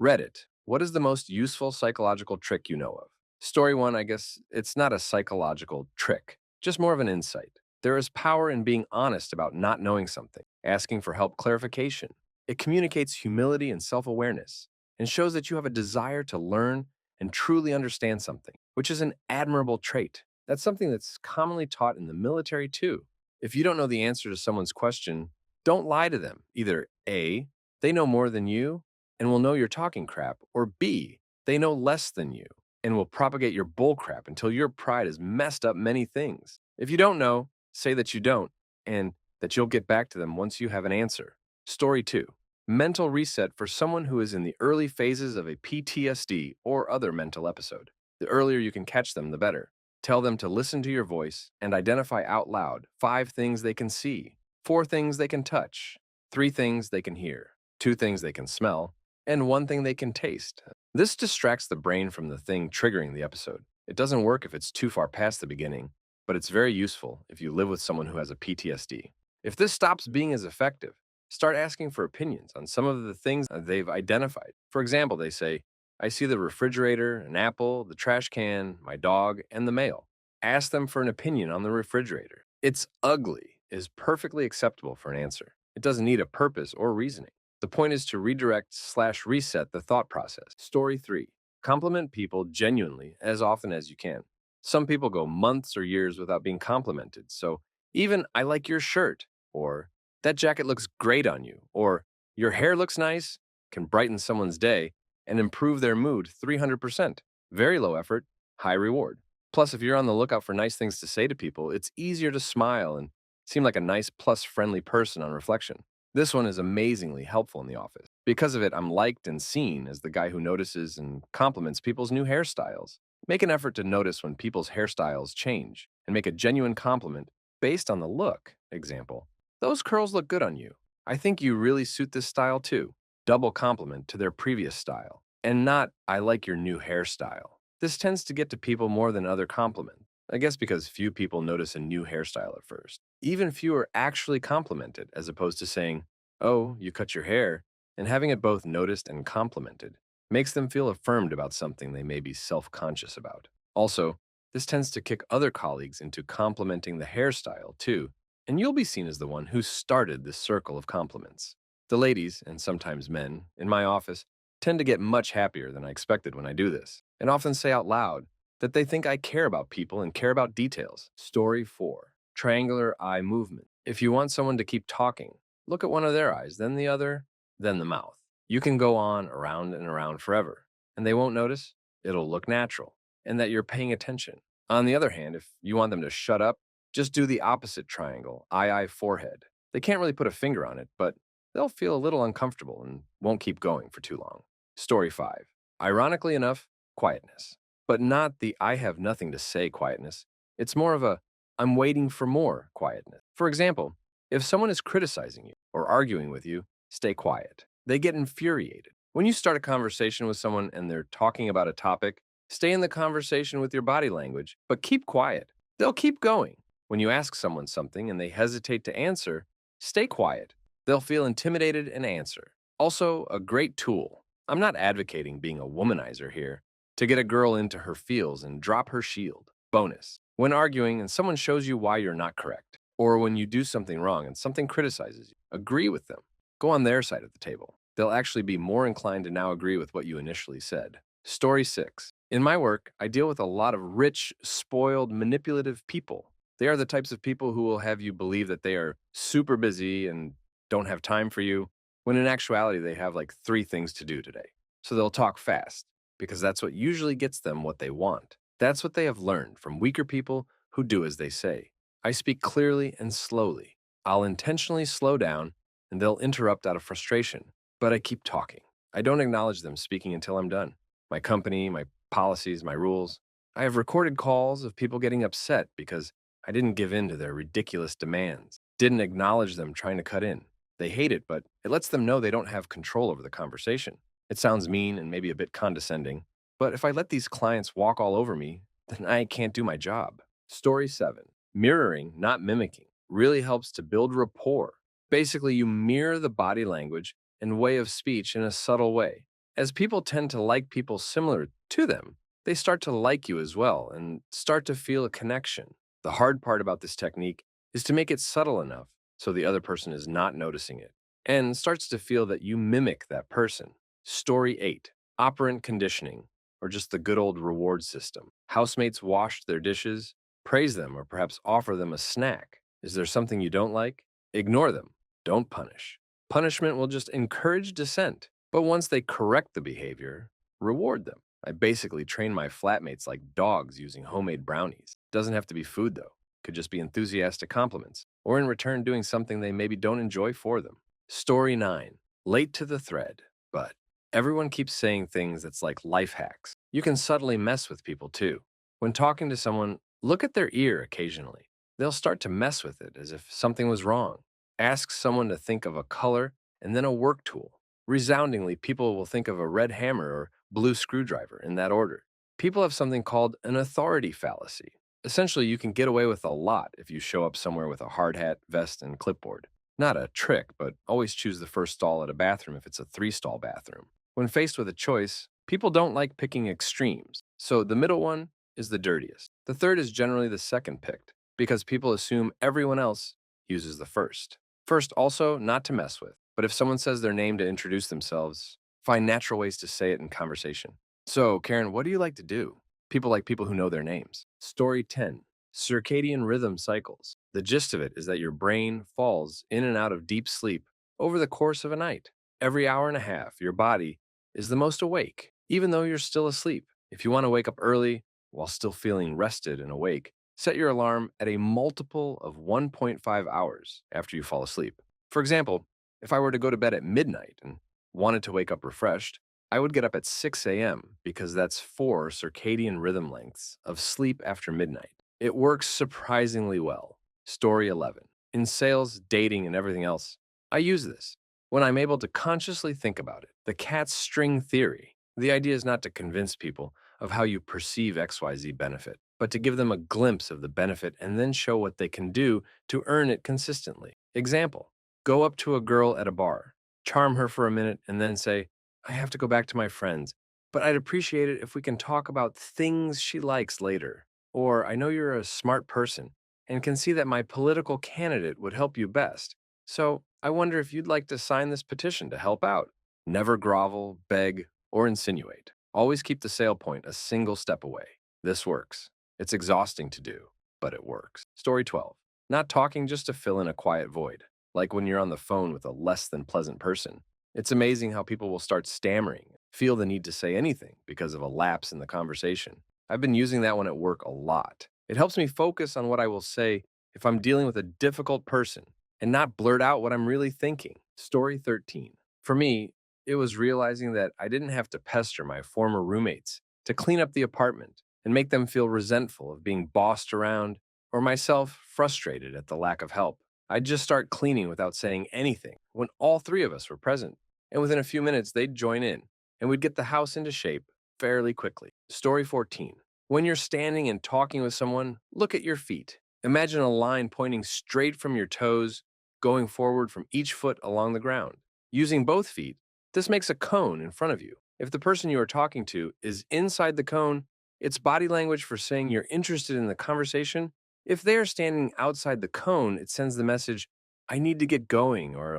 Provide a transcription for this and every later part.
Reddit. What is the most useful psychological trick you know of? Story one, I guess it's not a psychological trick, just more of an insight. There is power in being honest about not knowing something, asking for help clarification. It communicates humility and self awareness, and shows that you have a desire to learn and truly understand something, which is an admirable trait. That's something that's commonly taught in the military too. If you don't know the answer to someone's question, don't lie to them. Either A, they know more than you and will know you're talking crap, or B, they know less than you and will propagate your bull crap until your pride has messed up many things. If you don't know, say that you don't and that you'll get back to them once you have an answer. Story 2. Mental reset for someone who is in the early phases of a PTSD or other mental episode. The earlier you can catch them, the better. Tell them to listen to your voice and identify out loud 5 things they can see, 4 things they can touch, 3 things they can hear, 2 things they can smell, and 1 thing they can taste. This distracts the brain from the thing triggering the episode. It doesn't work if it's too far past the beginning, but it's very useful if you live with someone who has a PTSD. If this stops being as effective, start asking for opinions on some of the things they've identified. For example, they say, I see the refrigerator, an apple, the trash can, my dog, and the mail. Ask them for an opinion on the refrigerator. It's ugly is perfectly acceptable for an answer. It doesn't need a purpose or reasoning. The point is to redirect/reset the thought process. Story 3. Compliment people genuinely as often as you can. Some people go months or years without being complimented, so even I like your shirt, or that jacket looks great on you, or your hair looks nice can brighten someone's day and improve their mood 300%. Very low effort, high reward. Plus, if you're on the lookout for nice things to say to people, it's easier to smile and seem like a nice plus friendly person on reflection. This one is amazingly helpful in the office. Because of it, I'm liked and seen as the guy who notices and compliments people's new hairstyles. Make an effort to notice when people's hairstyles change and make a genuine compliment based on the look. Example, those curls look good on you. I think you really suit this style too. Double compliment to their previous style, and not, I like your new hairstyle. This tends to get to people more than other compliments. I guess because few people notice a new hairstyle at first. Even fewer actually compliment it, as opposed to saying, oh, you cut your hair, and having it both noticed and complimented makes them feel affirmed about something they may be self conscious about. Also, this tends to kick other colleagues into complimenting the hairstyle too, and you'll be seen as the one who started this circle of compliments. The ladies, and sometimes men, in my office tend to get much happier than I expected when I do this, and often say out loud that they think I care about people and care about details. Story 4. Triangular eye movement. If you want someone to keep talking, look at one of their eyes, then the other, then the mouth. You can go on around and around forever, and they won't notice. It'll look natural, and that you're paying attention. On the other hand, if you want them to shut up, just do the opposite triangle, eye, forehead. They can't really put a finger on it, but they'll feel a little uncomfortable and won't keep going for too long. Story 5. Ironically enough, quietness. But not the I have nothing to say quietness. It's more of a I'm waiting for more quietness. For example, if someone is criticizing you or arguing with you, stay quiet. They get infuriated. When you start a conversation with someone and they're talking about a topic, stay in the conversation with your body language, but keep quiet. They'll keep going. When you ask someone something and they hesitate to answer, stay quiet. They'll feel intimidated and answer. Also, a great tool. I'm not advocating being a womanizer here. To get a girl into her feels and drop her shield. Bonus. When arguing and someone shows you why you're not correct, or when you do something wrong and something criticizes you, agree with them. Go on their side of the table. They'll actually be more inclined to now agree with what you initially said. Story 6. In my work, I deal with a lot of rich, spoiled, manipulative people. They are the types of people who will have you believe that they are super busy and don't have time for you, when in actuality they have like 3 things to do today. So they'll talk fast, because that's what usually gets them what they want. That's what they have learned from weaker people who do as they say. I speak clearly and slowly. I'll intentionally slow down, and they'll interrupt out of frustration, but I keep talking. I don't acknowledge them speaking until I'm done. My company, my policies, my rules. I have recorded calls of people getting upset because I didn't give in to their ridiculous demands, didn't acknowledge them trying to cut in. They hate it, but it lets them know they don't have control over the conversation. It sounds mean and maybe a bit condescending, but if I let these clients walk all over me, then I can't do my job. Story 7. Mirroring, not mimicking, really helps to build rapport. Basically, you mirror the body language and way of speech in a subtle way. As people tend to like people similar to them, they start to like you as well and start to feel a connection. The hard part about this technique is to make it subtle enough so the other person is not noticing it and starts to feel that you mimic that person. Story 8, operant conditioning, or just the good old reward system. Housemates wash their dishes, praise them, or perhaps offer them a snack. Is there something you don't like? Ignore them. Don't punish. Punishment will just encourage dissent. But once they correct the behavior, reward them. I basically train my flatmates like dogs using homemade brownies. Doesn't have to be food though. Could just be enthusiastic compliments, or in return doing something they maybe don't enjoy for them. Story 9, late to the thread, but everyone keeps saying things that's like life hacks. You can subtly mess with people too. When talking to someone, look at their ear occasionally. They'll start to mess with it as if something was wrong. Ask someone to think of a color and then a work tool. Resoundingly, people will think of a red hammer or blue screwdriver in that order. People have something called an authority fallacy. Essentially, you can get away with a lot if you show up somewhere with a hard hat, vest, and clipboard. Not a trick, but always choose the first stall at a bathroom if it's a 3-stall bathroom. When faced with a choice, people don't like picking extremes, so the middle one is the dirtiest. The third is generally the second picked, because people assume everyone else uses the first. First, also, not to mess with, but if someone says their name to introduce themselves, find natural ways to say it in conversation. So, Karen, what do you like to do? People like people who know their names. Story 10, circadian rhythm cycles. The gist of it is that your brain falls in and out of deep sleep over the course of a night. Every hour and a half, your body is the most awake, even though you're still asleep. If you want to wake up early while still feeling rested and awake, set your alarm at a multiple of 1.5 hours after you fall asleep. For example, if I were to go to bed at midnight and wanted to wake up refreshed, I would get up at 6 a.m. because that's 4 circadian rhythm lengths of sleep after midnight. It works surprisingly well. Story 11. In sales, dating, and everything else, I use this when I'm able to consciously think about it. The cat's string theory. The idea is not to convince people of how you perceive XYZ benefit, but to give them a glimpse of the benefit and then show what they can do to earn it consistently. Example, go up to a girl at a bar, charm her for a minute, and then say, I have to go back to my friends, but I'd appreciate it if we can talk about things she likes later. Or, I know you're a smart person and can see that my political candidate would help you best. So, I wonder if you'd like to sign this petition to help out. Never grovel, beg, or insinuate. Always keep the sale point a single step away. This works. It's exhausting to do, but it works. Story 12. Not talking just to fill in a quiet void, like when you're on the phone with a less than pleasant person. It's amazing how people will start stammering, feel the need to say anything because of a lapse in the conversation. I've been using that one at work a lot. It helps me focus on what I will say if I'm dealing with a difficult person and not blurt out what I'm really thinking. Story 13. For me, it was realizing that I didn't have to pester my former roommates to clean up the apartment and make them feel resentful of being bossed around or myself frustrated at the lack of help. I'd just start cleaning without saying anything when all three of us were present. And within a few minutes, they'd join in, and we'd get the house into shape fairly quickly. Story 14. When you're standing and talking with someone, look at your feet. Imagine a line pointing straight from your toes, going forward from each foot along the ground. Using both feet, this makes a cone in front of you. If the person you are talking to is inside the cone, it's body language for saying you're interested in the conversation. If they are standing outside the cone, it sends the message, I need to get going, or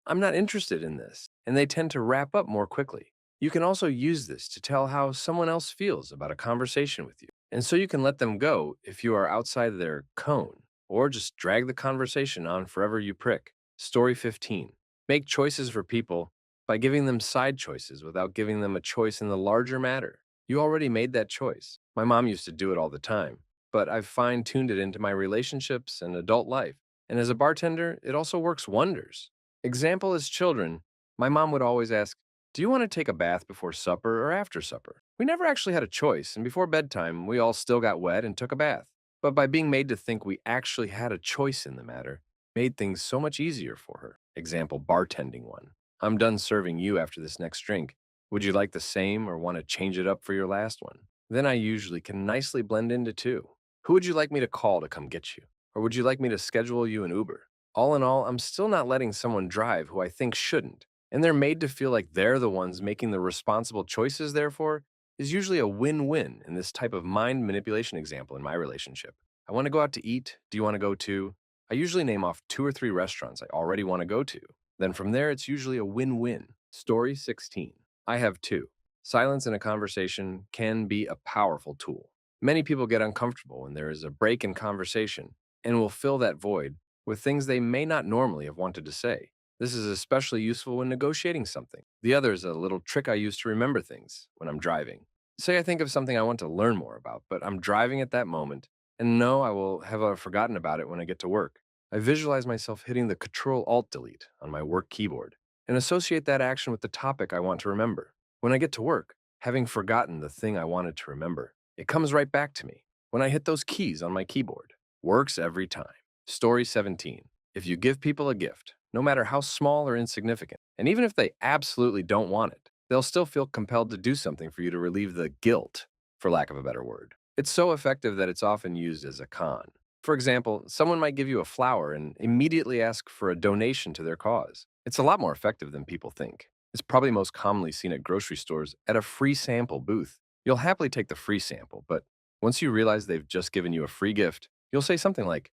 I'm not interested in this, and they tend to wrap up more quickly. You can also use this to tell how someone else feels about a conversation with you. And so you can let them go if you are outside their cone, or just drag the conversation on forever you prick. Story 15. Make choices for people by giving them side choices without giving them a choice in the larger matter. You already made that choice. My mom used to do it all the time, but I've fine-tuned it into my relationships and adult life. And as a bartender, it also works wonders. Example as children, my mom would always ask, do you want to take a bath before supper or after supper? We never actually had a choice, and before bedtime, we all still got wet and took a bath. But by being made to think we actually had a choice in the matter, made things so much easier for her. Example, bartending one. I'm done serving you after this next drink. Would you like the same or want to change it up for your last one? Then I usually can nicely blend into two. Who would you like me to call to come get you? Or would you like me to schedule you an Uber? All in all, I'm still not letting someone drive who I think shouldn't, and they're made to feel like they're the ones making the responsible choices, therefore, is usually a win-win in this type of mind manipulation example in my relationship. I want to go out to eat. Do you want to go too? I usually name off 2 or 3 restaurants I already want to go to. Then from there, it's usually a win-win. Story 16. I have two. Silence in a conversation can be a powerful tool. Many people get uncomfortable when there is a break in conversation and will fill that void with things they may not normally have wanted to say. This is especially useful when negotiating something. The other is a little trick I use to remember things when I'm driving. Say I think of something I want to learn more about, but I'm driving at that moment and know I will have forgotten about it when I get to work. I visualize myself hitting the Control Alt Delete on my work keyboard and associate that action with the topic I want to remember. When I get to work, having forgotten the thing I wanted to remember, it comes right back to me when I hit those keys on my keyboard. Works every time. Story 17. If you give people a gift, no matter how small or insignificant, and even if they absolutely don't want it, they'll still feel compelled to do something for you to relieve the guilt, for lack of a better word. It's so effective that it's often used as a con. For example, someone might give you a flower and immediately ask for a donation to their cause. It's a lot more effective than people think. It's probably most commonly seen at grocery stores at a free sample booth. You'll happily take the free sample, but once you realize they've just given you a free gift, you'll say something like,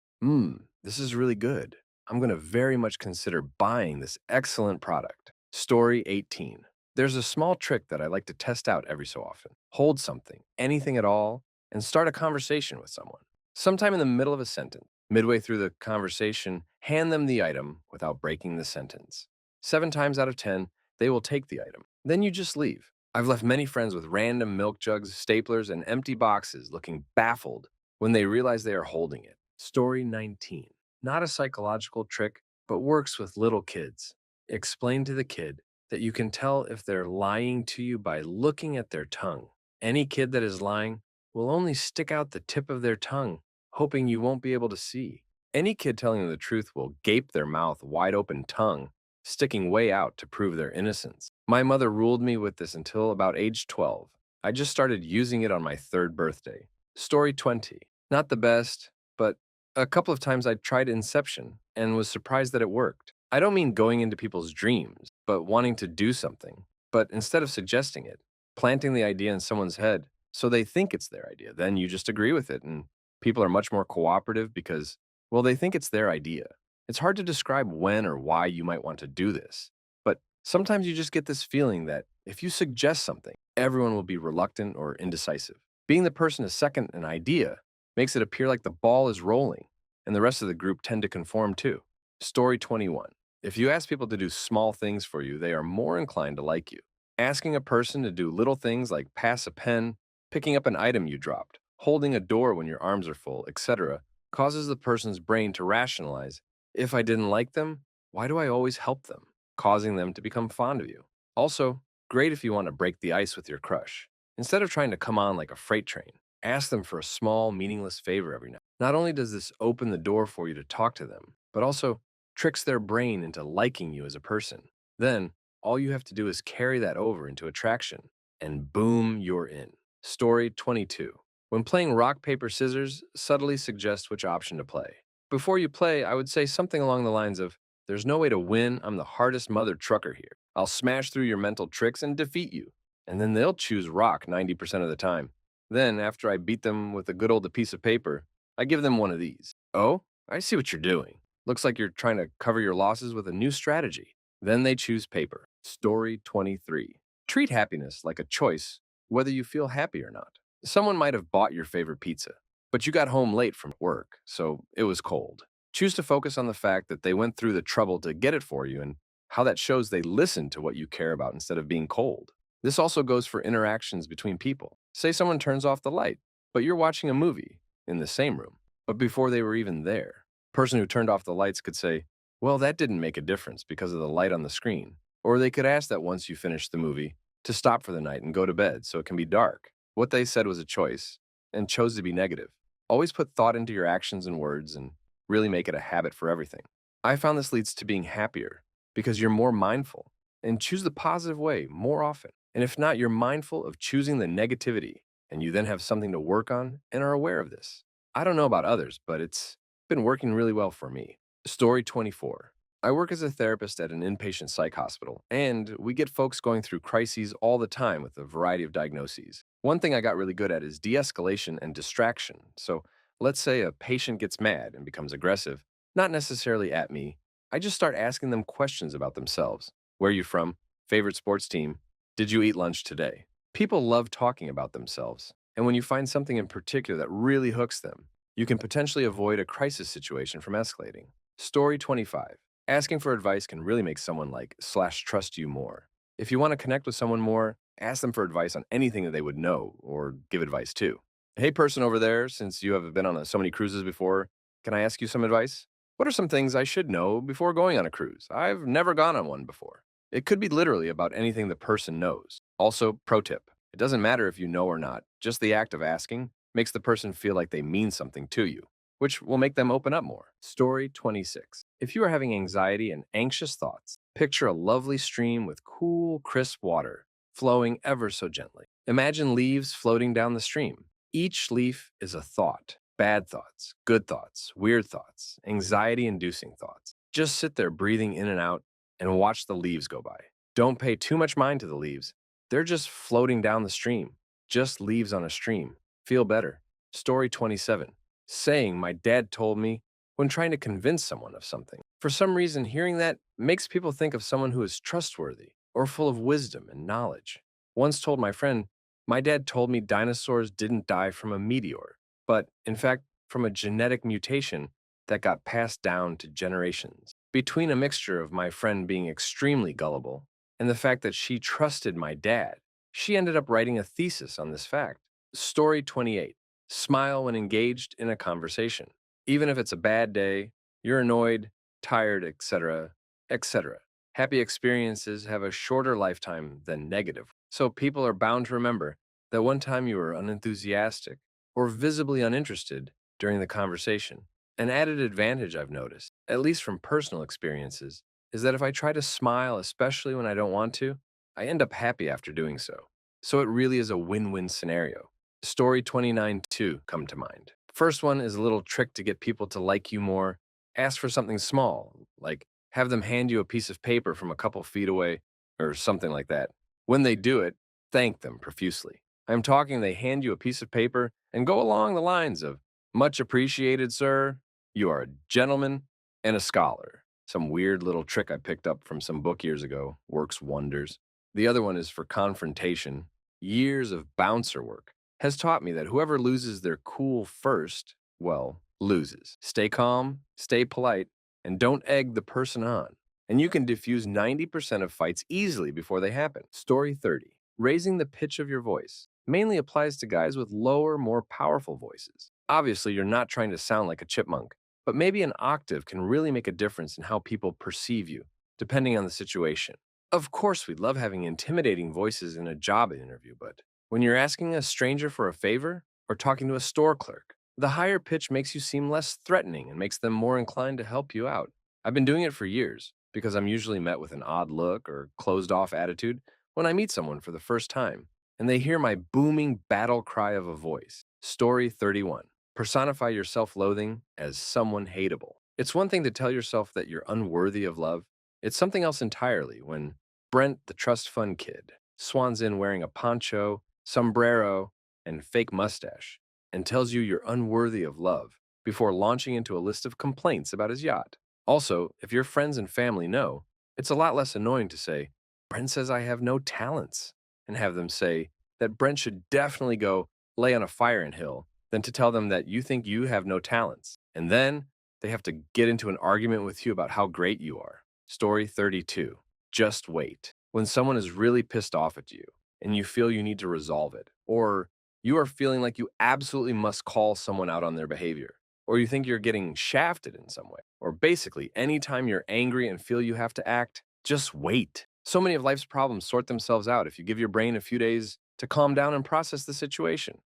this is really good. I'm going to very much consider buying this excellent product. Story 18. There's a small trick that I like to test out every so often. Hold something, anything at all, and start a conversation with someone. Sometime in the middle of a sentence, midway through the conversation, hand them the item without breaking the sentence. 7 times out of 10, they will take the item. Then you just leave. I've left many friends with random milk jugs, staplers, and empty boxes looking baffled when they realize they are holding it. Story 19. Not a psychological trick, but works with little kids. Explain to the kid that you can tell if they're lying to you by looking at their tongue. Any kid that is lying will only stick out the tip of their tongue, hoping you won't be able to see. Any kid telling the truth will gape their mouth wide open tongue, sticking way out to prove their innocence. My mother ruled me with this until about age 12. I just started using it on my 3rd birthday. Story 20. Not the best, but a couple of times I tried Inception and was surprised that it worked. I don't mean going into people's dreams, but wanting to do something. But instead of suggesting it, planting the idea in someone's head so they think it's their idea, then you just agree with it, and people are much more cooperative because, well, they think it's their idea. It's hard to describe when or why you might want to do this, but sometimes you just get this feeling that if you suggest something, everyone will be reluctant or indecisive. Being the person to second an idea makes it appear like the ball is rolling, and the rest of the group tend to conform too. Story 21. If you ask people to do small things for you, they are more inclined to like you. Asking a person to do little things like pass a pen, picking up an item you dropped, holding a door when your arms are full, etc., causes the person's brain to rationalize, if I didn't like them, why do I always help them? Causing them to become fond of you. Also, great if you want to break the ice with your crush. Instead of trying to come on like a freight train, ask them for a small, meaningless favor every now. Not only does this open the door for you to talk to them, but also tricks their brain into liking you as a person. Then, all you have to do is carry that over into attraction, and boom, you're in. Story 22. When playing rock, paper, scissors, subtly suggest which option to play. Before you play, I would say something along the lines of, there's no way to win, I'm the hardest mother trucker here. I'll smash through your mental tricks and defeat you. And then they'll choose rock 90% of the time. Then, after I beat them with a good old piece of paper, I give them one of these. Oh, I see what you're doing. Looks like you're trying to cover your losses with a new strategy. Then they choose paper. Story 23. Treat happiness like a choice, whether you feel happy or not. Someone might have bought your favorite pizza, but you got home late from work, so it was cold. Choose to focus on the fact that they went through the trouble to get it for you and how that shows they listened to what you care about instead of being cold. This also goes for interactions between people. Say someone turns off the light, but you're watching a movie in the same room, but before they were even there. The person who turned off the lights could say, well, that didn't make a difference because of the light on the screen. Or they could ask that once you finish the movie to stop for the night and go to bed so it can be dark. What they said was a choice and chose to be negative. Always put thought into your actions and words and really make it a habit for everything. I found this leads to being happier because you're more mindful and choose the positive way more often. And if not, you're mindful of choosing the negativity and you then have something to work on and are aware of this. I don't know about others, but it's been working really well for me. Story 24. I work as a therapist at an inpatient psych hospital, and we get folks going through crises all the time with a variety of diagnoses. One thing I got really good at is de escalation and distraction. So let's say a patient gets mad and becomes aggressive, not necessarily at me. I just start asking them questions about themselves. Where are you from? Favorite sports team? Did you eat lunch today? People love talking about themselves, and when you find something in particular that really hooks them, you can potentially avoid a crisis situation from escalating. Story 25. Asking for advice can really make someone trust you more. If you want to connect with someone more, ask them for advice on anything that they would know or give advice to. Hey, person over there, since you have been on so many cruises before, can I ask you some advice? What are some things I should know before going on a cruise? I've never gone on one before. It could be literally about anything the person knows. Also, pro tip, it doesn't matter if you know or not, just the act of asking makes the person feel like they mean something to you, which will make them open up more. Story 26. If you are having anxiety and anxious thoughts, picture a lovely stream with cool, crisp water flowing ever so gently. Imagine leaves floating down the stream. Each leaf is a thought: bad thoughts, good thoughts, weird thoughts, anxiety inducing thoughts. Just sit there breathing in and out and watch the leaves go by. Don't pay too much mind to the leaves. They're just floating down the stream. Just leaves on a stream. Feel better. Story 27. Saying my dad told me when trying to convince someone of something. For some reason, hearing that makes people think of someone who is trustworthy or full of wisdom and knowledge. Once told my friend, my dad told me dinosaurs didn't die from a meteor, but in fact, from a genetic mutation that got passed down to generations. Between a mixture of my friend being extremely gullible and the fact that she trusted my dad, she ended up writing a thesis on this fact. Story 28. Smile when engaged in a conversation. Even if it's a bad day, you're annoyed, tired, etc., etc. Happy experiences have a shorter lifetime than negative. So people are bound to remember that one time you were unenthusiastic or visibly uninterested during the conversation. An added advantage I've noticed, at least from personal experiences, is that if I try to smile, especially when I don't want to, I end up happy after doing so. So it really is a win-win scenario. Story 29 too come to mind. First one is a little trick to get people to like you more. Ask for something small, like have them hand you a piece of paper from a couple feet away or something like that. When they do it, thank them profusely. I'm talking they hand you a piece of paper and go along the lines of, much appreciated, sir. You are a gentleman and a scholar. Some weird little trick I picked up from some book years ago works wonders. The other one is for confrontation. Years of bouncer work has taught me that whoever loses their cool first, well, loses. Stay calm, stay polite, and don't egg the person on. And you can diffuse 90% of fights easily before they happen. Story 30. Raising the pitch of your voice mainly applies to guys with lower, more powerful voices. Obviously, you're not trying to sound like a chipmunk, but maybe an octave can really make a difference in how people perceive you, depending on the situation. Of course, we love having intimidating voices in a job interview, but when you're asking a stranger for a favor or talking to a store clerk, the higher pitch makes you seem less threatening and makes them more inclined to help you out. I've been doing it for years because I'm usually met with an odd look or closed off attitude when I meet someone for the first time and they hear my booming battle cry of a voice. Story 31. Personify your self loathing as someone hateable. It's one thing to tell yourself that you're unworthy of love, it's something else entirely when Brent, the trust fund kid, swans in wearing a poncho, sombrero, and fake mustache and tells you you're unworthy of love before launching into a list of complaints about his yacht. Also, if your friends and family know, it's a lot less annoying to say, Brent says I have no talents, and have them say that Brent should definitely go lay on a fire ant hill than to tell them that you think you have no talents. And then they have to get into an argument with you about how great you are. Story 32. Just wait. When someone is really pissed off at you and you feel you need to resolve it, or you are feeling like you absolutely must call someone out on their behavior, or you think you're getting shafted in some way, or basically anytime you're angry and feel you have to act, just wait. So many of life's problems sort themselves out if you give your brain a few days to calm down and process the situation.